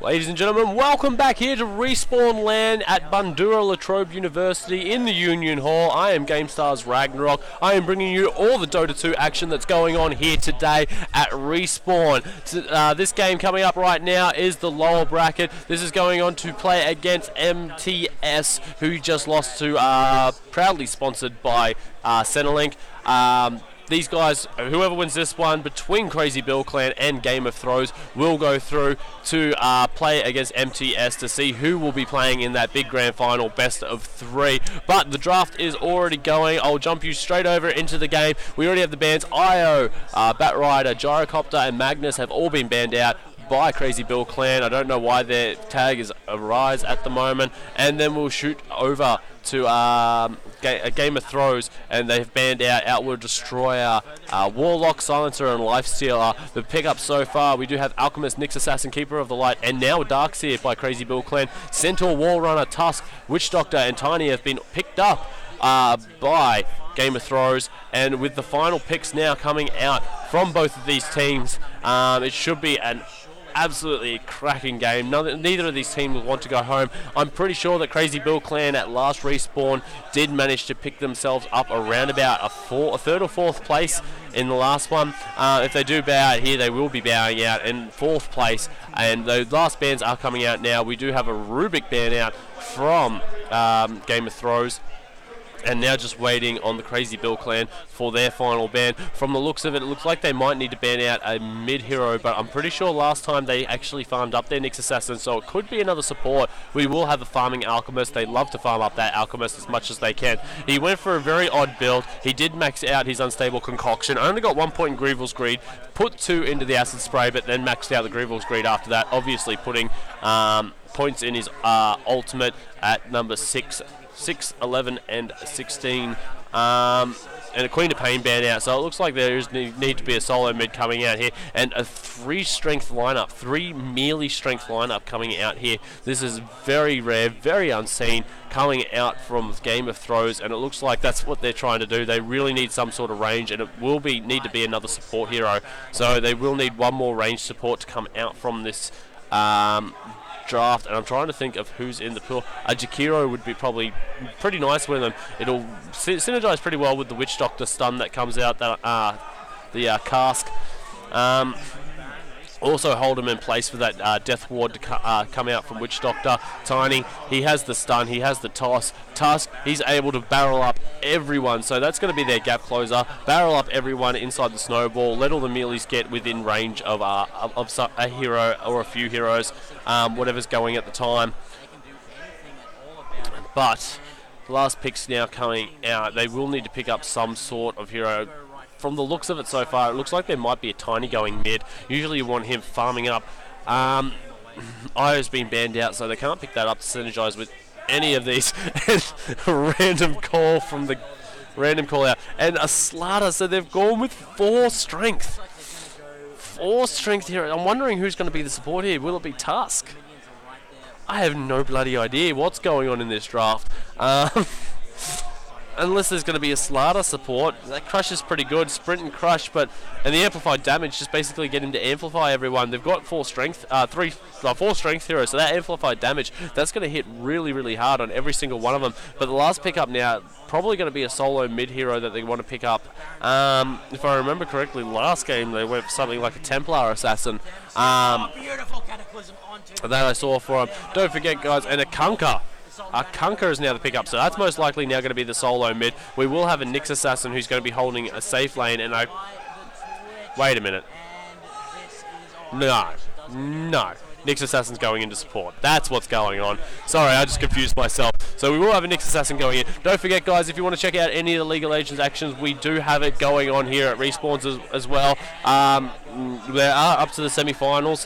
Ladies and gentlemen, welcome back here to Respawn Land at Bandura Latrobe University in the Union Hall. I am Gamestah's RagnaroK. I am bringing you all the Dota 2 action that's going on here today at Respawn. This game coming up right now is the lower bracket. This is going on to play against MTS, who just lost to, proudly sponsored by Centrelink. These guys, whoever wins this one between Crazy Bill Clan and Game of Throws, will go through to play against MTS to see who will be playing in that big grand final best of 3. But the draft is already going. I'll jump you straight over into the game. We already have the bans IO, Batrider, Gyrocopter and Magnus have all been banned out by Crazy Bill Clan. I don't know why their tag is Arise at the moment. And then we'll shoot over to a Game of Throws, and they've banned out Outward Destroyer, Warlock, Silencer, and Lifestealer. The pickup so far, we do have Alchemist, Nyx Assassin, Keeper of the Light, and now Darkseer by Crazy Bill Clan. Centaur, Wall Runner, Tusk, Witch Doctor, and Tiny have been picked up by Game of Throws, and with the final picks now coming out from both of these teams, it should be an absolutely cracking game. Neither of these teams will want to go home. I'm pretty sure that Crazy Bill Clan at last Respawn did manage to pick themselves up around about a third or fourth place in the last one. If they do bow out here, they will be bowing out in 4th place, and the last bans are coming out now. We do have a Rubik ban out from Game of Throws, and now just waiting on the Crazy Bill Clan for their final ban. From the looks of it, it looks like they might need to ban out a mid-hero, but I'm pretty sure last time they actually farmed up their Nyx Assassin, so it could be another support. We will have a farming Alchemist. They love to farm up that Alchemist as much as they can. He went for a very odd build. He did max out his Unstable Concoction. Only got 1 point in Grieval's Greed, put 2 into the Acid Spray, but then maxed out the Grieval's Greed after that, obviously putting points in his ultimate at number 6, 11, and 16, and a Queen of Pain ban out. So it looks like there is need to be a solo mid coming out here, and a 3 strength lineup, 3 melee strength lineup coming out here. This is very rare, very unseen, coming out from Game of Throws, and it looks like that's what they're trying to do. They really need some sort of range, and it will need to be another support hero. So they will need one more range support to come out from this draft, and I'm trying to think of who's in the pool. A Jakiro would be probably pretty nice with them. It'll synergize pretty well with the Witch Doctor stun that comes out, that the cask. Also hold him in place for that Death Ward to come out from Witch Doctor. Tiny, he has the stun, he has the toss. Tusk, he's able to barrel up everyone, so that's going to be their gap closer. Barrel up everyone inside the snowball, let all the meelees get within range of a hero or a few heroes, whatever's going at the time. But the last picks now coming out, they will need to pick up some sort of hero. From the looks of it so far, it looks like there might be a Tiny going mid. Usually you want him farming up. Io's been banned out, so they can't pick that up to synergize with any of these. Random call out. And a Slaughter, so they've gone with 4 strength. 4 strength here. I'm wondering who's going to be the support here. Will it be Tusk? I have no bloody idea what's going on in this draft. Unless there's going to be a Slaughter support. That Crush is pretty good, Sprint and Crush, and the amplified damage just basically get him to amplify everyone. They've got 4 strength, 4 strength heroes, so that amplified damage, that's going to hit really, really hard on every single one of them. But the last pickup now, probably going to be a solo mid hero that they want to pick up. If I remember correctly, last game they went for something like a Templar Assassin. Beautiful Cataclysm onto that I saw for him. Don't forget, guys, and a Kunkka. Kunkka is now the pickup, so that's most likely now going to be the solo mid. We will have a Nyx Assassin who's going to be holding a safe lane, and wait a minute. No. Nyx Assassin's going into support. That's what's going on. Sorry, I just confused myself. So we will have a Nyx Assassin going in. Don't forget, guys, if you want to check out any of the League of Legends actions, we do have it going on here at Respawns as well. They are up to the semi-finals.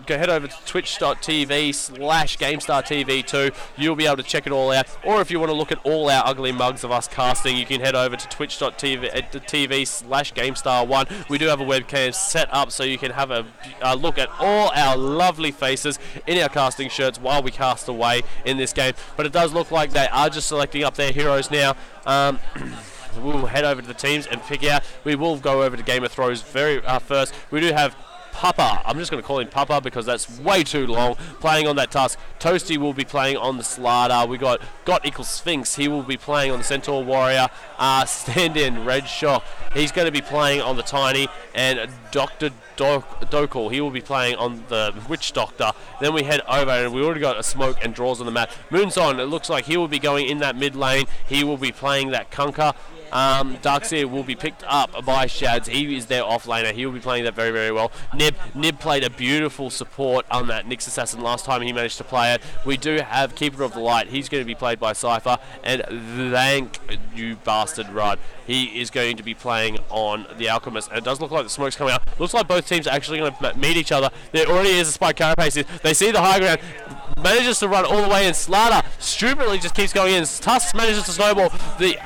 Go head over to twitch.tv/GamestahTV2. You'll be able to check it all out. Or if you want to look at all our ugly mugs of us casting, you can head over to twitch.tv/GamestahOne. We do have a webcam set up so you can have a look at all our lovely faces in our casting shirts while we cast away in this game. But it does look like they are just selecting up their heroes now. We'll head over to the teams and pick out. We will go over to Game of Throws first. We do have Papa. I'm just going to call him Papa because that's way too long. Playing on that Tusk. Toasty will be playing on the Slardar. We got equals Sphinx. He will be playing on the Centaur Warrior. Stand-in Red Shock. He's going to be playing on the Tiny. And Dr. Dokal, he will be playing on the Witch Doctor. Then we head over and we already got a Smoke and Draws on the map. Moonson, it looks like he will be going in that mid lane. He will be playing that Kunkka. Darkseer will be picked up by Shads. He is their offlaner. He will be playing that very, very well. Nib played a beautiful support on that Nyx Assassin last time he managed to play it. We do have Keeper of the Light. He's going to be played by Cypher. And thank you, bastard Rudd. He is going to be playing on the Alchemist. And it does look like the smoke's coming out. Looks like both teams are actually going to meet each other. There already is a spike carapace. They see the high ground. Manages to run all the way in. Slardar stupidly just keeps going in. Tusk manages to snowball. The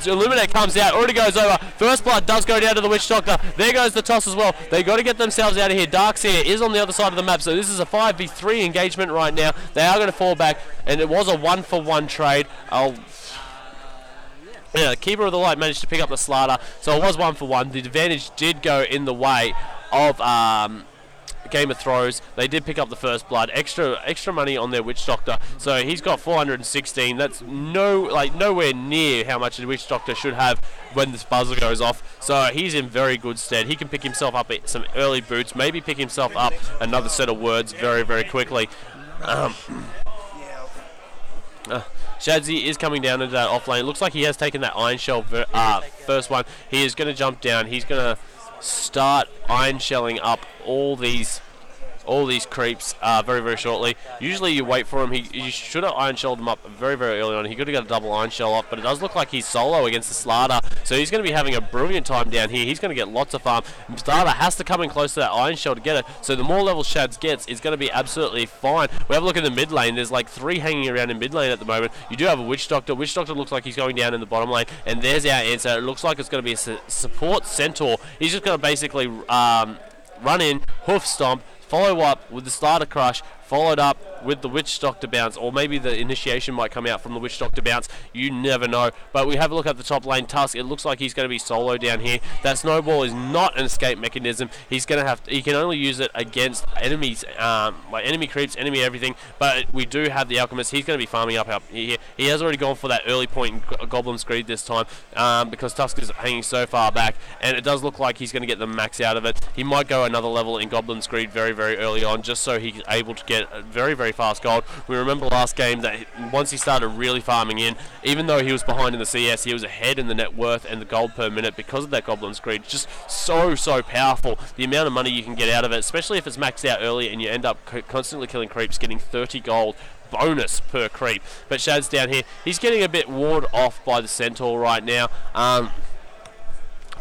Illuminate comes out, already goes over. First blood does go down to the Witch Doctor. There goes the toss as well. They got to get themselves out of here. Darkseer is on the other side of the map, so this is a 5v3 engagement right now. They are going to fall back, and it was a 1-for-1 trade. Yeah, Keeper of the Light managed to pick up the Slardar, so it was 1-for-1. The advantage did go in the way of Game of Throws. They did pick up the first blood, extra money on their Witch Doctor, so he's got 416. That's nowhere near how much the Witch Doctor should have when this buzzer goes off, so he's in very good stead. He can pick himself up some early boots, maybe pick himself up another set of words very, very quickly. Shadzy is coming down into that off lane. Looks like he has taken that Iron Shell first one. He is going to jump down. He's going to start Iron Shelling up all these creeps very, very shortly. Usually you wait for him. You should have Iron Shelled him up very, very early on. He could have got a double Iron Shell up, but it does look like he's solo against the Slardar, so he's going to be having a brilliant time down here. He's going to get lots of farm. Slardar has to come in close to that Iron Shell to get it, so the more level Shads gets, it's going to be absolutely fine. We have a look in the mid lane. There's like 3 hanging around in mid lane at the moment. You do have a Witch Doctor. Witch Doctor looks like he's going down in the bottom lane, and there's our answer. It looks like it's going to be a support Centaur. He's just going to basically run in, hoof stomp, follow up with the Starter Crush, followed up with the Witch Doctor bounce, or maybe the initiation might come out from the Witch Doctor bounce. You never know. But we have a look at the top lane. Tusk, it looks like he's going to be solo down here. That snowball is not an escape mechanism. He can only use it against enemies, like enemy creeps, enemy everything. But we do have the Alchemist. He's going to be farming up here. He has already gone for that early point in Goblin Screed this time, because Tusk is hanging so far back, and it does look like he's going to get the max out of it. He might go another level in Goblin Screed very, very early on, just so he's able to get a very, very fast gold. We remember last game that once he started really farming in, even though he was behind in the CS, he was ahead in the net worth and the gold per minute because of that Goblin Screed. Just so powerful. The amount of money you can get out of it, especially if it's maxed out early and you end up constantly killing creeps, getting 30 gold bonus per creep. But Shad's down here. He's getting a bit warded off by the Centaur right now.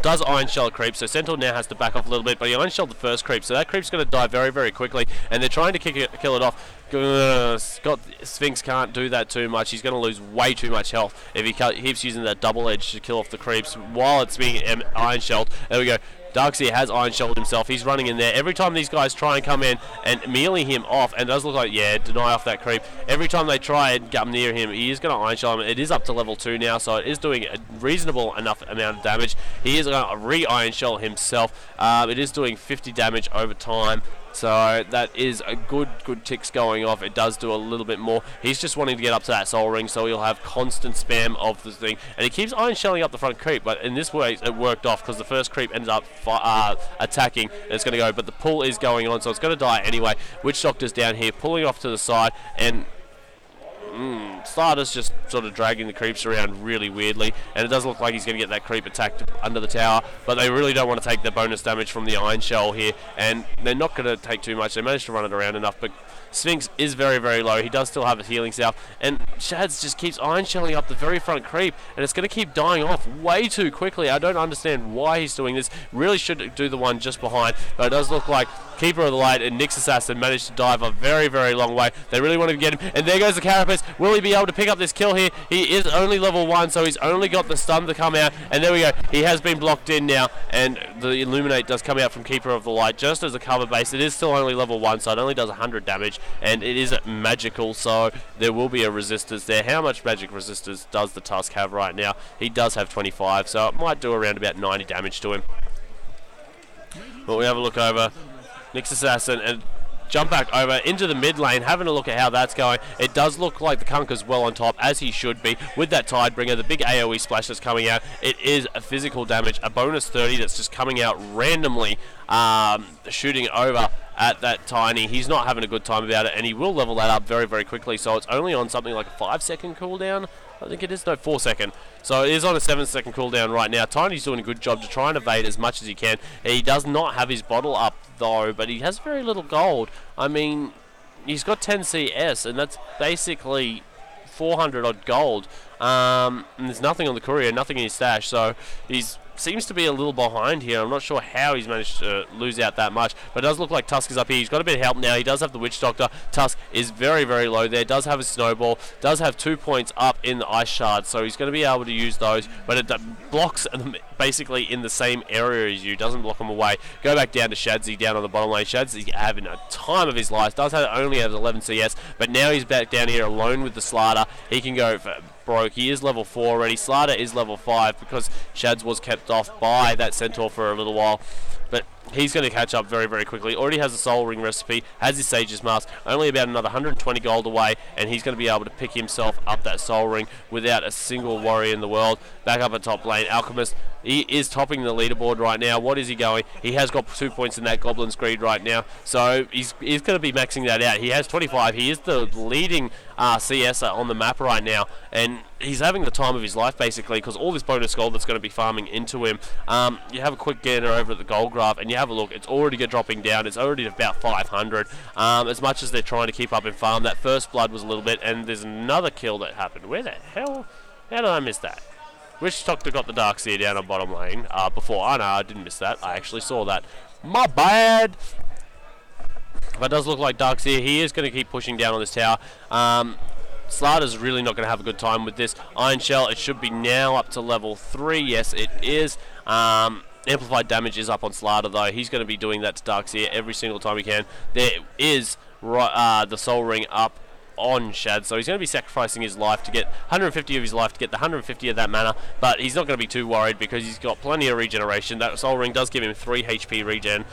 Does Iron Shell a creep, so Centaur now has to back off a little bit, but he Iron Shelled the first creep, so that creep's going to die very, very quickly, and they're trying to kill it off. Sphinx can't do that too much. He's going to lose way too much health if he keeps using that double edge to kill off the creeps while it's being Iron Shelled. There we go. Darkseer has Iron Shelled himself. He's running in there. Every time these guys try and come in and melee him off, and it does look like, yeah, deny off that creep. Every time they try and come near him, he is going to Iron Shell him. It is up to level 2 now, so it is doing a reasonable enough amount of damage. He is going to re-Iron Shell himself. It is doing 50 damage over time. So that is a good ticks going off. It does do a little bit more. He's just wanting to get up to that soul ring, so he'll have constant spam of the thing. And he keeps Iron Shelling up the front creep, but in this way it worked off because the first creep ended up attacking, and it's going to go. But the pull is going on, so it's going to die anyway. Witch Doctor's down here, pulling off to the side, and Starter's just sort of dragging the creeps around really weirdly, and it does look like he's going to get that creep attacked under the tower, but they really don't want to take the bonus damage from the Iron Shell here, and they're not going to take too much. They managed to run it around enough, but Sphinx is very, very low. He does still have a healing salve, and Shads just keeps Iron Shelling up the very front creep, and it's going to keep dying off way too quickly. I don't understand why he's doing this. Really should do the one just behind, but it does look like Keeper of the Light and Nyx Assassin managed to dive a very, very long way. They really want to get him, and there goes the Carapace. Will he be able to pick up this kill here? He is only level 1, so he's only got the stun to come out, and there we go. He has been blocked in now, and the Illuminate does come out from Keeper of the Light just as a cover base. It is still only level 1, so it only does 100 damage, and it is magical, so there will be a resistance there. How much magic resistance does the Tusk have right now? He does have 25, so it might do around about 90 damage to him. But we have a look over. Nyx Assassin, and jump back over into the mid lane, having a look at how that's going. It does look like the Kunker's well on top, as he should be, with that Tidebringer, the big AoE splash that's coming out. It is a physical damage, a bonus 30 that's just coming out randomly, shooting over at that Tiny. He's not having a good time about it, and he will level that up very, very quickly, so it's only on something like a 5-second cooldown. I think it is, no, 4 second. So it is on a 7-second cooldown right now. Tiny's doing a good job to try and evade as much as he can. He does not have his bottle up, though, but he has very little gold. I mean, he's got 10 CS, and that's basically 400 odd gold. And there's nothing on the courier, nothing in his stash, so he's seems to be a little behind here. I'm not sure how he's managed to lose out that much, but it does look like Tusk is up here. He's got a bit of help now. He does have the Witch Doctor. Tusk is very, very low there. Does have a Snowball. Does have 2 points up in the Ice Shard, so he's going to be able to use those, but it blocks them basically in the same area as you. Doesn't block them away. Go back down to Shadzy down on the bottom lane. Shadzy having a time of his life. Does have, only has 11 CS, but now he's back down here alone with the Slardar. He can go for broke. He is level 4 already. Slardar is level 5 because Shads was kept off by that Centaur for a little while. But he's going to catch up very, very quickly. Already has a Soul Ring recipe, has his Sage's Mask, only about another 120 gold away, and he's going to be able to pick himself up that Soul Ring without a single worry in the world. Back up at top lane, Alchemist, he is topping the leaderboard right now. What is he going? He has got 2 points in that Goblin's Greed right now, so he's going to be maxing that out. He has 25. He is the leading CSer on the map right now, and he's having the time of his life basically because all this bonus gold that's going to be farming into him. You have a quick gander over at the gold graph and you have a look. It's already dropping down. It's already about 500. As much as they're trying to keep up in farm, that first blood was a little bit, and there's another kill that happened. Where the hell? How did I miss that? Witch Doctor got the Darkseer down on bottom lane before. Oh no, I didn't miss that. I actually saw that. My bad. But it does look like Darkseer. He is going to keep pushing down on this tower. Slardar's really not going to have a good time with this. Iron Shell, it should be now up to level 3. Yes, it is. Amplified damage is up on Slardar, though. He's going to be doing that to Darkseer every single time he can. There is the Soul Ring up on Shad, so he's going to be sacrificing his life to get 150 of his life to get the 150 of that mana, but he's not going to be too worried because he's got plenty of regeneration. That Soul Ring does give him 3 HP regen,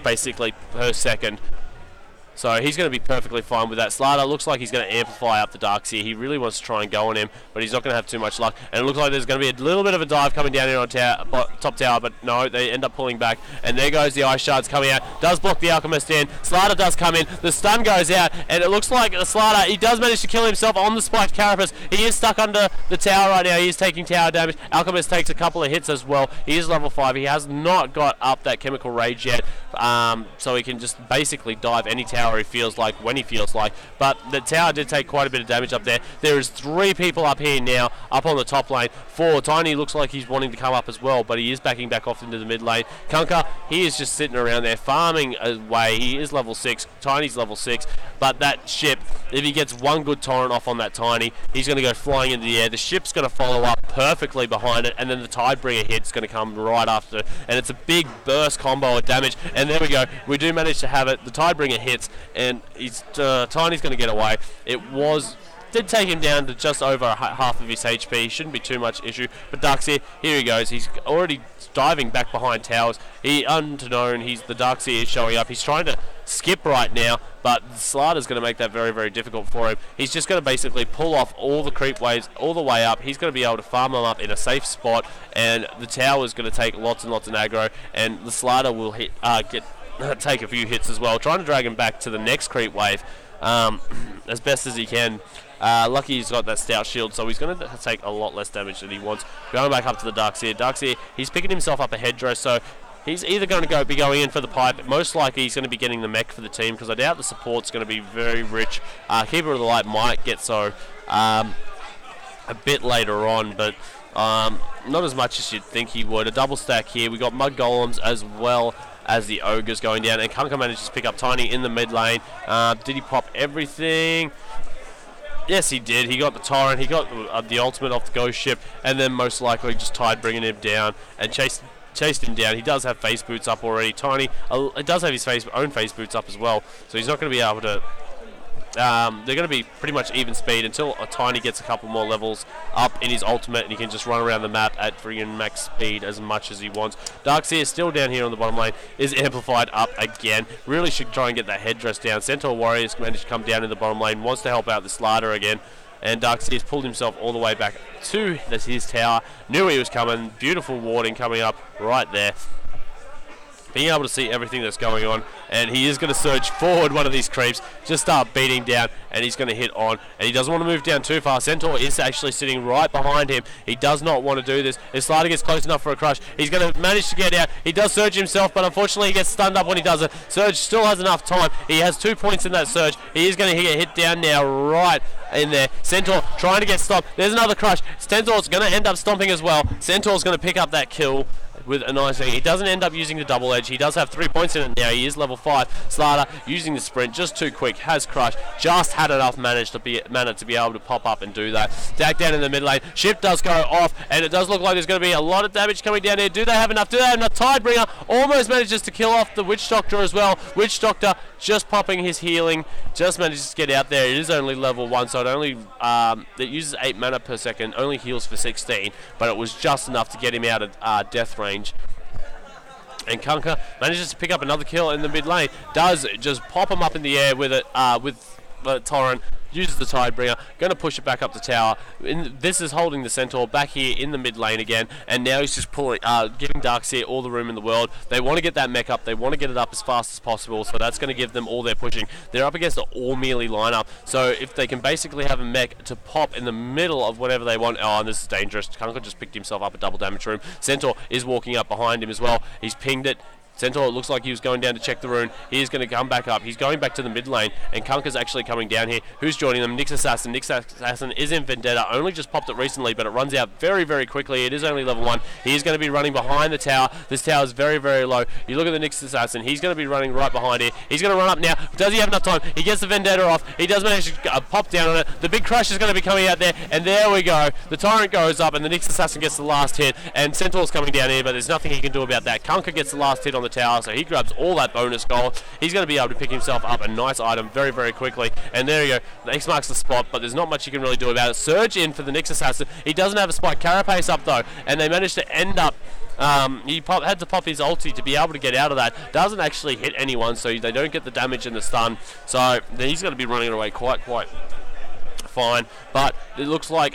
basically per second. So he's going to be perfectly fine with that. Slardar looks like he's going to amplify up the Darkseer. He really wants to try and go on him, but he's not going to have too much luck. And it looks like there's going to be a little bit of a dive coming down here on top tower, but no, they end up pulling back. And there goes the Ice Shards coming out. Does block the Alchemist in. Slardar does come in. The stun goes out, and it looks like Slardar, he does manage to kill himself on the spiked Carapace. He is stuck under the tower right now. He is taking tower damage. Alchemist takes a couple of hits as well. He is level 5. He has not got up that Chemical Rage yet, so he can just basically dive any tower he feels like when he feels like. But the tower did take quite a bit of damage up there. There is 3 people up here now, up on the top lane. 4. Tiny looks like he's wanting to come up as well, but he is backing back off into the mid lane. Kunker, he is just sitting around there farming away. He is level 6. Tiny's level 6. But that ship, if he gets one good torrent off on that Tiny, he's going to go flying into the air. The ship's going to follow up perfectly behind it, and then the Tidebringer hit's going to come right after. And it's a big burst combo of damage. And there we go. We do manage to have it. The Tidebringer hits, and Tiny's going to get away. It did take him down to just over half of his HP. Shouldn't be too much issue. But Darkseer, here he goes. He's already diving back behind towers. The Darkseer is showing up. He's trying to skip right now, but Slardar's going to make that very, very difficult for him. He's just going to basically pull off all the creep waves all the way up. He's going to be able to farm them up in a safe spot, and the tower is going to take lots and lots of aggro, and the Slardar will take a few hits as well, trying to drag him back to the next creep wave as best as he can. Lucky he's got that stout shield, so he's going to take a lot less damage than he wants. Going back up to the Darkseer. Darkseer, he's picking himself up a headdress, so he's either going to be going in for the pipe. Most likely he's going to be getting the mech for the team, because I doubt the support's going to be very rich. Keeper of the Light might get so a bit later on, but not as much as you'd think he would. A double stack here. We got Mud Golems as well as the Ogres going down, and Kunker manages to pick up Tiny in the mid lane. Did he pop everything? Yes, he did. He got the Torrent, he got the ultimate off the Ghost Ship, and then most likely just bringing him down and chased him down. He does have face boots up already. Tiny, it does have his own face boots up as well, so he's not going to be able to they're going to be pretty much even speed until Tiny gets a couple more levels up in his ultimate and he can just run around the map at freaking max speed as much as he wants. Darkseer still down here on the bottom lane, is amplified up again. Really should try and get that headdress down. Centaur Warriors managed to come down in the bottom lane, wants to help out this ladder again. And Darkseer's pulled himself all the way back to his tower. Knew he was coming. Beautiful warding coming up right there. Being able to see everything that's going on, and he is going to surge forward one of these creeps, just start beating down, and he's going to hit on, and he doesn't want to move down too far. Centaur is actually sitting right behind him. He does not want to do this. If Slider gets close enough for a crush, he's going to manage to get out. He does surge himself, but unfortunately he gets stunned up when he does it. Surge still has enough time. He has 2 points in that surge. He is going to get hit down now right in there. Centaur trying to get stopped. There's another crush. Centaur's going to end up stomping as well. Centaur's going to pick up that kill with a nice thing. He doesn't end up using the double edge. He does have 3 points in it now. He is level 5. Slider using the sprint just too quick. Has crush. Just had enough mana to be able to pop up and do that. Dack down in the mid lane. Shift does go off, and it does look like there's going to be a lot of damage coming down here. Do they have enough? Do they have enough? Tidebringer almost manages to kill off the Witch Doctor as well. Witch Doctor just popping his healing. Just manages to get out there. It is only level 1, so it only it uses 8 mana per second. Only heals for 16, but it was just enough to get him out of death range. And Kunkka manages to pick up another kill in the mid lane. Does just pop him up in the air with it, with Torrent. Uses the Tidebringer, going to push it back up the tower. This is holding the Centaur back here in the mid lane again, and now he's just pulling, giving Darkseer all the room in the world. They want to get that mech up, they want to get it up as fast as possible, so that's going to give them all their pushing. They're up against an all melee lineup, so if they can basically have a mech to pop in the middle of whatever they want, and this is dangerous. Kunkka just picked himself up a double damage room. Centaur is walking up behind him as well. He's pinged it. Centaur, it looks like he was going down to check the rune. He is going to come back up. He's going back to the mid lane, and Kunkka's actually coming down here. Who's joining them? Nyx Assassin. Nyx Assassin is in Vendetta. Only just popped it recently, but it runs out very, very quickly. It is only level 1. He is going to be running behind the tower. This tower is very, very low. You look at the Nyx Assassin. He's going to be running right behind here. He's going to run up now. Does he have enough time? He gets the Vendetta off. He does manage to pop down on it. The big crush is going to be coming out there, and there we go. The Tyrant goes up, and the Nyx Assassin gets the last hit, and Centaur's coming down here, but there's nothing he can do about that. Kunkka gets the last hit on the tower, so he grabs all that bonus gold. He's going to be able to pick himself up a nice item very, very quickly. And there you go. X marks the spot, but there's not much you can really do about it. Surge in for the Nyx Assassin. He doesn't have a spike. Carapace up, though. And they managed to end up... he had to pop his ulti to be able to get out of that. Doesn't actually hit anyone, so they don't get the damage and the stun. So he's going to be running away quite fine, but it looks like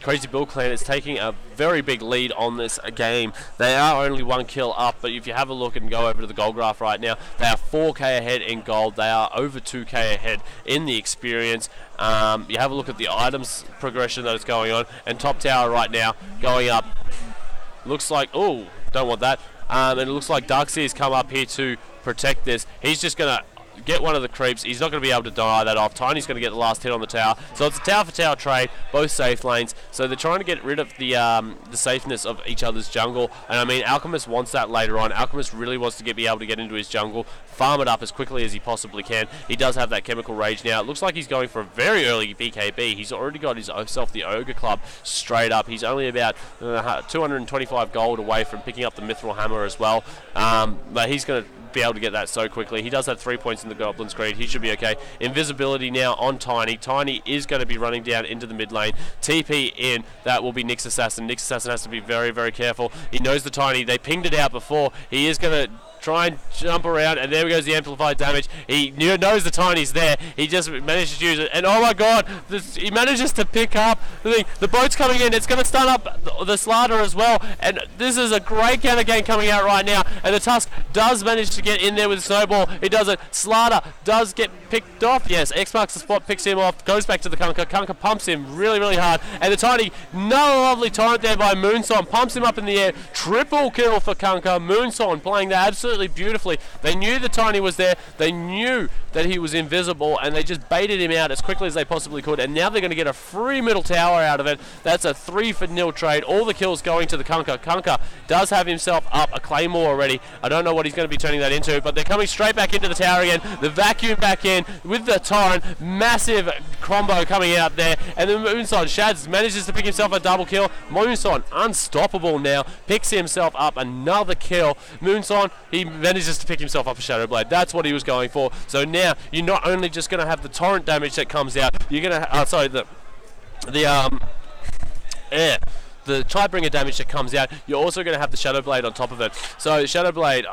Crazy Bill Clan is taking a very big lead on this game. They are only 1 kill up, but if you have a look and go over to the gold graph right now, they are 4k ahead in gold. They are over 2k ahead in the experience. You have a look at the items progression that is going on, and top tower right now going up. Looks like, oh, don't want that. And it looks like Darkseer's come up here to protect this. He's just going to get one of the creeps. He's not going to be able to die that off. Tiny's going to get the last hit on the tower. So it's a tower for tower trade, both safe lanes. So they're trying to get rid of the safeness of each other's jungle. And I mean, Alchemist wants that later on. Alchemist really wants to be able to get into his jungle, farm it up as quickly as he possibly can. He does have that chemical rage now. It looks like he's going for a very early BKB. He's already got himself the Ogre Club straight up. He's only about 225 gold away from picking up the Mithril Hammer as well. But he's going to be able to get that so quickly. He does have 3 points in the Goblin's Greed. He should be okay. Invisibility now on Tiny. Tiny is going to be running down into the mid lane. TP in. That will be Nyx Assassin. Nyx Assassin has to be very, very careful. He knows the Tiny. They pinged it out before. He is going to try and jump around, and there goes the amplified damage. He knows the Tiny's there. He just manages to use it, and oh my god, he manages to pick up the thing. The boat's coming in. It's going to stun up the Slider as well, and this is a great counter game coming out right now, and the Tusk does manage to get in there with Snowball. He does it. Slider does get picked off. Yes, X marks the spot, picks him off, goes back to the Kunkka. Kunkka pumps him really, really hard, and the Tiny, no lovely torrent there by Moonson, pumps him up in the air. Triple kill for Kunkka. Moonson playing that absolutely beautifully. They knew the Tiny was there. They knew that he was invisible, and they just baited him out as quickly as they possibly could, and now they're going to get a free middle tower out of it. That's a 3-for-0 trade. All the kills going to the Kunkka. Kunkka does have himself up a Claymore already. I don't know what he's going to be turning that into, but they're coming straight back into the tower again. The vacuum back in with the Torrent. Massive combo coming out there, and then Moonson, Shads manages to pick himself a double kill. Moonson, unstoppable now, picks himself up another kill. Moonson, he manages to pick himself up a Shadow Blade. That's what he was going for. So now, you're not only just going to have the torrent damage that comes out, you're going to, the Tidebringer damage that comes out, you're also going to have the Shadow Blade on top of it. So Shadow Blade,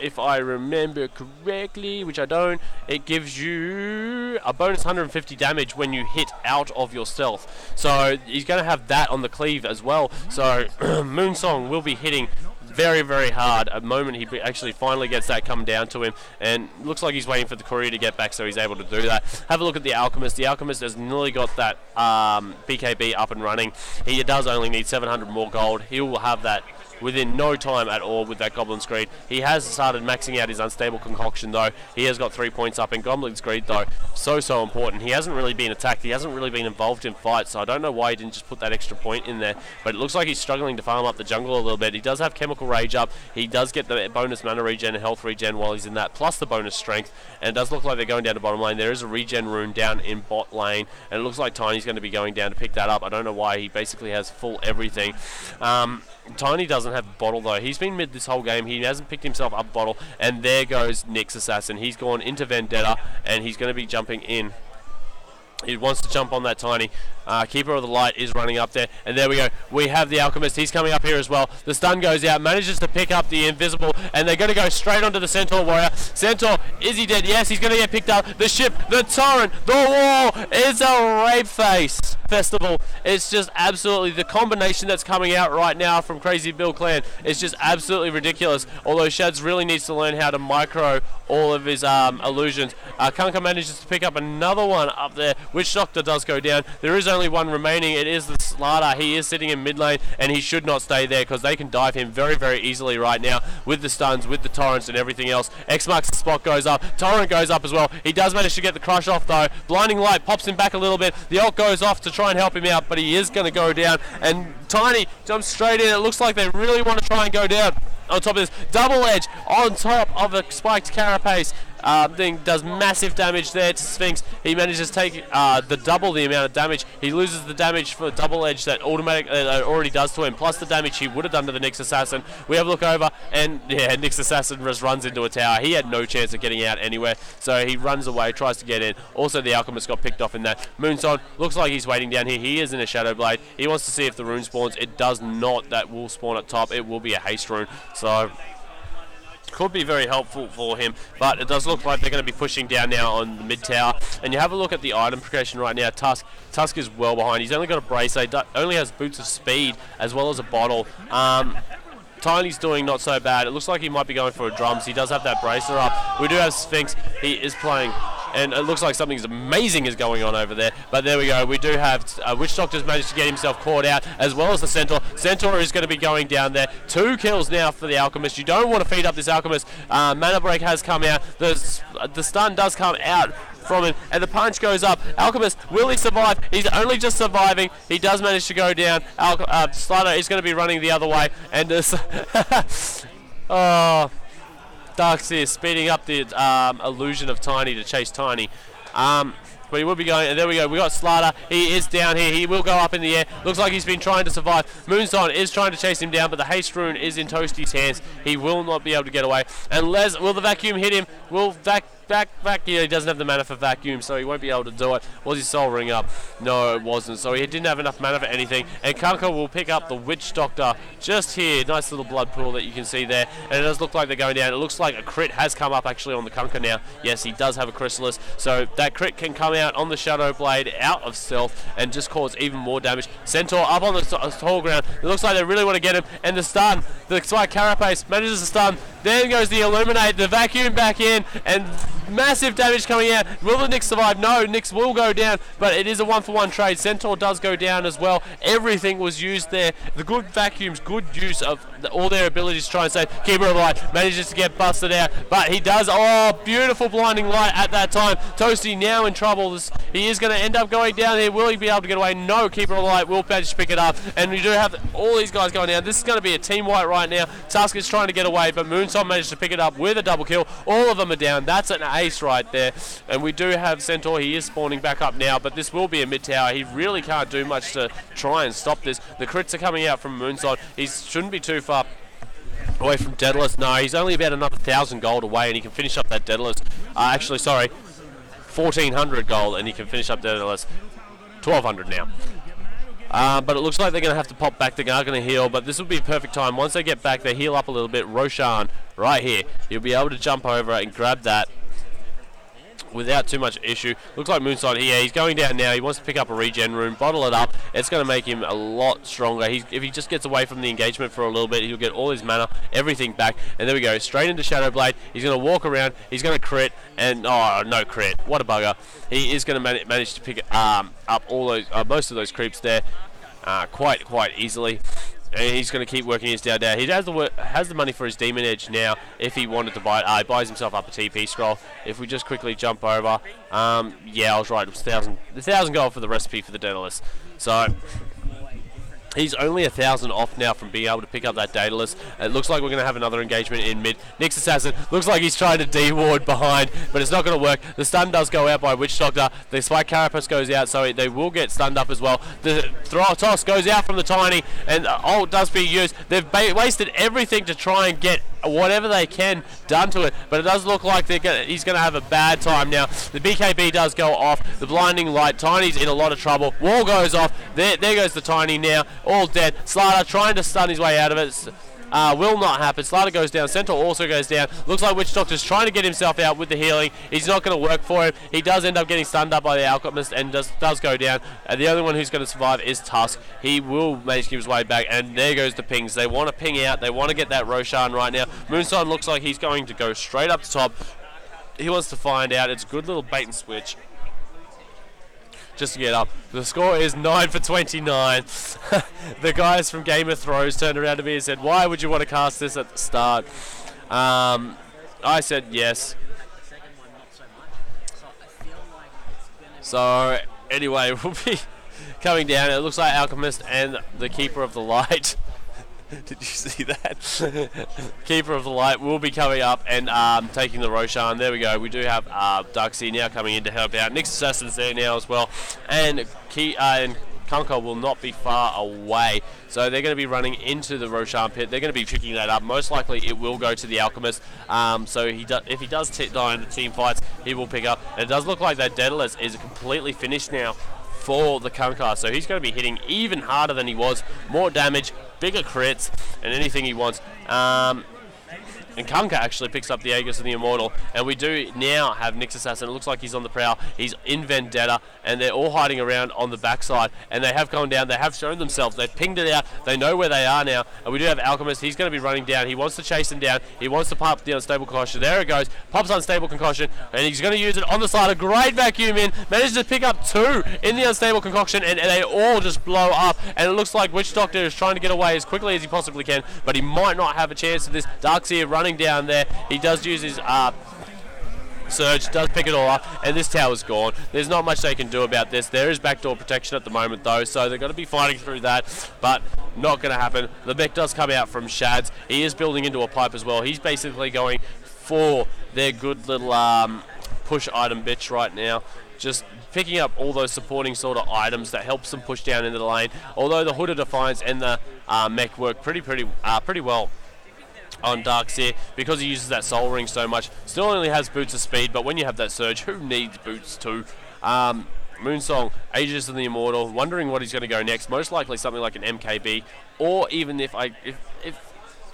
if I remember correctly, which I don't, it gives you a bonus 150 damage when you hit out of your stealth. So he's going to have that on the cleave as well. So Moonsong will be hitting very, very hard at the moment he actually finally gets that come down to him, and looks like he's waiting for the courier to get back so he's able to do that. Have a look at the Alchemist. The Alchemist has nearly got that BKB up and running. He does only need 700 more gold. He will have that within no time at all with that Goblin Screed. He has started maxing out his Unstable Concoction though. He has got 3 points up, and Goblin Screed though, so important. He hasn't really been attacked, he hasn't really been involved in fights, so I don't know why he didn't just put that extra point in there, but it looks like he's struggling to farm up the jungle a little bit. He does have Chemical Rage up, he does get the bonus mana regen and health regen while he's in that, plus the bonus strength, and it does look like they're going down to bottom lane. There is a regen rune down in bot lane, and it looks like Tiny's going to be going down to pick that up. I don't know why, he basically has full everything. Tiny doesn't have bottle though. He's been mid this whole game. He hasn't picked himself up bottle, and there goes Nyx Assassin. He's gone into Vendetta, and he's going to be jumping in. He wants to jump on that Tiny. Keeper of the Light is running up there, and there we go. We have the Alchemist. He's coming up here as well. The stun goes out, manages to pick up the Invisible, and they're going to go straight onto the Centaur Warrior. Centaur, is he dead? Yes, he's going to get picked up. The ship, the torrent, the wall. It's a rape face festival. It's just absolutely the combination that's coming out right now from Crazy Bill Clan. It's just absolutely ridiculous. Although Shads really needs to learn how to micro all of his illusions. Kunkka manages to pick up another one up there. Witch Doctor does go down. There is only one remaining. It is the Slardar. He is sitting in mid lane, and he should not stay there because they can dive him very, very easily right now with the stuns, with the torrents and everything else. X marks the spot, goes up. Torrent goes up as well. He does manage to get the crush off though. Blinding Light pops him back a little bit. The ult goes off to try and help him out, but he is going to go down, and Tiny jumps straight in. It looks like they really want to try and go down. On top of this, Double Edge on top of a spiked Carapace. Thing does massive damage there to Sphinx. He manages to take double the amount of damage. He loses the damage for Double Edge that already does to him, plus the damage he would have done to the Nyx Assassin. We have a look over, and yeah, Nyx Assassin just runs into a tower. He had no chance of getting out anywhere, so he runs away, tries to get in. Also, the Alchemist got picked off in that. Moonson looks like he's waiting down here. He is in a Shadow Blade. He wants to see if the rune spawns. It does not. That will spawn at top. It will be a haste rune. So could be very helpful for him, but it does look like they're going to be pushing down now on the mid tower. And you have a look at the item progression right now. Tusk is well behind. He's only got a brace. He only has boots of speed as well as a bottle. Tiny's doing not so bad. It looks like he might be going for a drums. He does have that bracer up. We do have Sphinx. He is playing, and it looks like something amazing is going on over there. But there we go. We do have Witch Doctor's managed to get himself caught out, as well as the Centaur. Centaur is going to be going down there. 2 kills now for the Alchemist. You don't want to feed up this Alchemist. Mana Break has come out. The stun does come out from him, and the punch goes up. Alchemist, will he survive? He's only just surviving. He does manage to go down. Slider is going to be running the other way, and this oh, Darkseer speeding up the illusion of Tiny to chase Tiny. But he will be going, and there we go. We got Slardar. He is down here. He will go up in the air. Looks like he's been trying to survive. Moonson is trying to chase him down, but the haste rune is in Toasty's hands. He will not be able to get away. And Les, will the vacuum hit him? Will yeah, he doesn't have the mana for vacuum, so he won't be able to do it. Was his soul ring up? No, it wasn't. So he didn't have enough mana for anything. And Kunkka will pick up the Witch Doctor just here. Nice little blood pool that you can see there. And it does look like they're going down. It looks like a crit has come up actually on the Kunkka now. Yes, he does have a Chrysalis. So that crit can come out on the Shadow Blade out of stealth and just cause even more damage. Centaur up on the tall ground. It looks like they really want to get him. And the stun. The Spike Carapace manages to stun. Then goes the Illuminate. The vacuum back in. And massive damage coming out. Will the Nyx survive? No, Nyx will go down, but it is a 1-for-1 trade. Centaur does go down as well. Everything was used there. The good vacuums, good use of all their abilities to try and save. Keeper of Light manages to get busted out, but he does. Oh, beautiful blinding light at that time. Toasty now in trouble. He is going to end up going down here. Will he be able to get away? No, Keeper of Light will manage to pick it up, and we do have all these guys going down. This is going to be a team wipe right now. Tusk is trying to get away, but Moonson managed to pick it up with a double kill. All of them are down. That's an ace right there. And we do have Centaur. He is spawning back up now, but this will be a mid tower. He really can't do much to try and stop this. The crits are coming out from Moonson. He shouldn't be too far away from Daedalus. No, he's only about another 1,000 gold away, and he can finish up that Daedalus. Actually, sorry, 1,400 gold, and he can finish up Daedalus. 1,200 now. But it looks like they're going to have to pop back. They are going to heal, but this will be a perfect time. Once they get back, they heal up a little bit. Roshan, right here. He'll be able to jump over and grab that without too much issue. Looks like Moonside here. He's going down now. He wants to pick up a regen rune, bottle it up. It's going to make him a lot stronger. If he just gets away from the engagement for a little bit, he'll get all his mana, everything back. And there we go. Straight into Shadow Blade. He's going to walk around. He's going to crit. And, oh, no crit. What a bugger. He is going to manage to pick up all those, most of those creeps there quite easily. And he's going to keep working his down. He has the money for his Demon Edge now if he wanted to buy it. He buys himself up a TP scroll. If we just quickly jump over, yeah, I was right. It was 1,000 gold for the recipe for the Daedalus. So he's only 1,000 off now from being able to pick up that Daedalus. It looks like we're going to have another engagement in mid. Nyx Assassin looks like he's trying to D-ward behind, but it's not going to work. The stun does go out by Witch Doctor. The Spike Carapace goes out, so they will get stunned up as well. The toss goes out from the Tiny, and ult does be used. They've wasted everything to try and get whatever they can done to it, but it does look like he's going to have a bad time now. The BKB does go off. The blinding light. Tiny's in a lot of trouble. Wall goes off. There goes the Tiny now. All dead. Slater trying to stun his way out of it. Will not happen. Slater goes down. Centaur also goes down. Looks like Witch Doctor's trying to get himself out with the healing. He's not going to work for him. He does end up getting stunned up by the Alchemist and does go down. And the only one who's going to survive is Tusk. He will manage to give his way back. And there goes the pings. They want to ping out. They want to get that Roshan right now. Moonsign looks like he's going to go straight up the top. He wants to find out. It's a good little bait and switch just to get up. The score is 9 for 29. The guys from Game of Thrones turned around to me and said, why would you want to cast this at the start? I said yes. So anyway, we'll be coming down. It looks like Alchemist and the Keeper of the Light. Did you see that? Keeper of the Light will be coming up and taking the Roshan. There we go. We do have Darkseer now coming in to help out. Nyx Assassin's there now as well. And Kunkka will not be far away. So they're going to be running into the Roshan pit. They're going to be picking that up. Most likely it will go to the Alchemist. So if he does die in the team fights, he will pick up. And it does look like that Daedalus is completely finished now for the Kunkka, so he's going to be hitting even harder than he was, more damage, bigger crits, and anything he wants. And Kunkka actually picks up the Aegis of the Immortal, and we do now have Nyx Assassin. It looks like he's on the prowl. He's in Vendetta, and they're all hiding around on the backside, and they have gone down. They have shown themselves. They've pinged it out. They know where they are now, and we do have Alchemist. He's going to be running down. He wants to chase them down. He wants to pop the Unstable Concussion. There it goes. Pops Unstable Concussion, and he's going to use it on the side. A great vacuum in. Manages to pick up 2 in the Unstable Concoction, and they all just blow up, and it looks like Witch Doctor is trying to get away as quickly as he possibly can, but he might not have a chance of this. Darkseer running down there. He does use his Surge, does pick it all up, and this tower's gone. There's not much they can do about this. There is backdoor protection at the moment though, so they're going to be fighting through that, but not going to happen. The mech does come out from Shads. He is building into a pipe as well. He's basically going for their good little push item bitch right now. Just picking up all those supporting sort of items that helps them push down into the lane. Although the Hood of Defiance and the mech work pretty well on Darkseer because he uses that Soul Ring so much. Still only has Boots of Speed, but when you have that Surge, who needs Boots too? Moonsong, Aegis of the Immortal, wondering what he's going to go next. Most likely something like an MKB, or even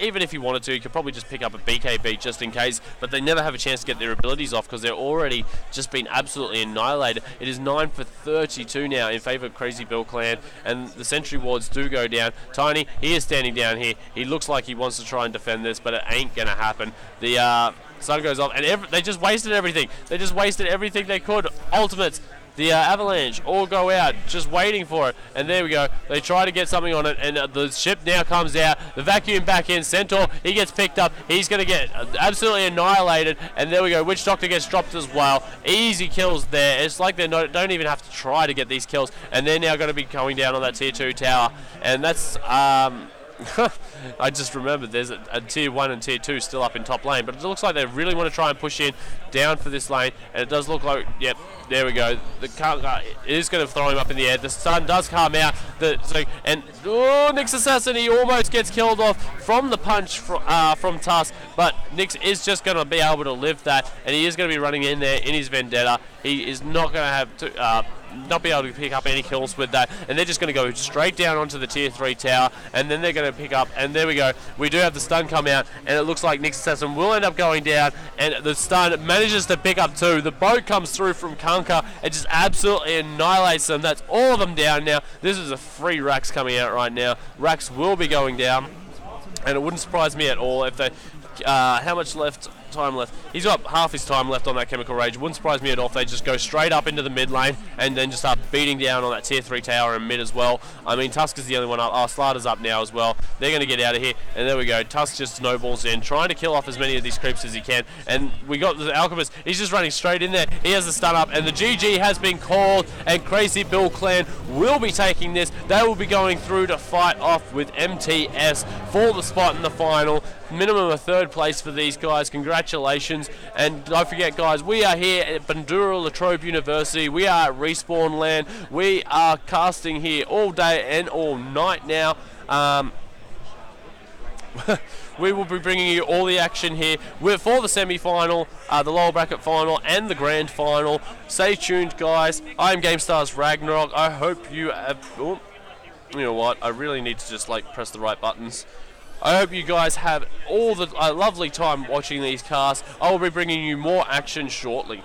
even if he wanted to, he could probably just pick up a BKB just in case, but they never have a chance to get their abilities off because they're already just been absolutely annihilated. It is 9 for 32 now in favour of Crazy Bill Clan, and the Sentry Wards do go down. Tiny, he is standing down here. He looks like he wants to try and defend this, but it ain't going to happen. The sun goes off, and they just wasted everything. They just wasted everything they could. Ultimates. The Avalanche all go out, just waiting for it. And there we go. They try to get something on it, and the ship now comes out. The vacuum back in. Centaur, he gets picked up. He's going to get absolutely annihilated. And there we go. Witch Doctor gets dropped as well. Easy kills there. It's like they don't even have to try to get these kills. And they're now going to be going down on that tier 2 tower. And that's I just remembered there's a tier 1 and tier 2 still up in top lane, but it looks like they really want to try and push in down for this lane, and it does look like, yep, there we go. The Kanka is going to throw him up in the air. The stun does come out, Nyx Assassin, he almost gets killed off from the punch from Tusk, but Nyx is just going to be able to live that, and he is going to be running in there in his Vendetta. He is not going to have to not be able to pick up any kills with that, and they're just going to go straight down onto the tier 3 tower, and then they're going to pick up, and there we go. We do have the stun come out, and it looks like Nyx Assassin will end up going down, and the stun manages to pick up 2. The boat comes through from Kanka and just absolutely annihilates them. That's all of them down now. This is a free Rax coming out right now. Rax will be going down, and it wouldn't surprise me at all if they how much time left? He's got half his time left on that Chemical Rage. Wouldn't surprise me at all if they just go straight up into the mid lane and then just start beating down on that tier 3 tower and mid as well. I mean, Tusk is the only one up. Slaughter's up now as well. They're going to get out of here, and there we go. Tusk just snowballs in, trying to kill off as many of these creeps as he can, and we got the Alchemist. He's just running straight in there. He has the stun up, and the GG has been called, and Crazy Bill Clan will be taking this. They will be going through to fight off with MTS for the spot in the final. Minimum of 3rd place for these guys. Congratulations. And don't forget, guys, we are here at Bandura Latrobe University. We are at Respawn Land. We are casting here all day and all night now. We will be bringing you all the action here for the semi-final, the lower bracket final, and the grand final. Stay tuned, guys. I am Gamestah's RagnaroK. I hope you have... Oh, you know what? I really need to just, press the right buttons. I hope you guys have all the lovely time watching these casts. I will be bringing you more action shortly.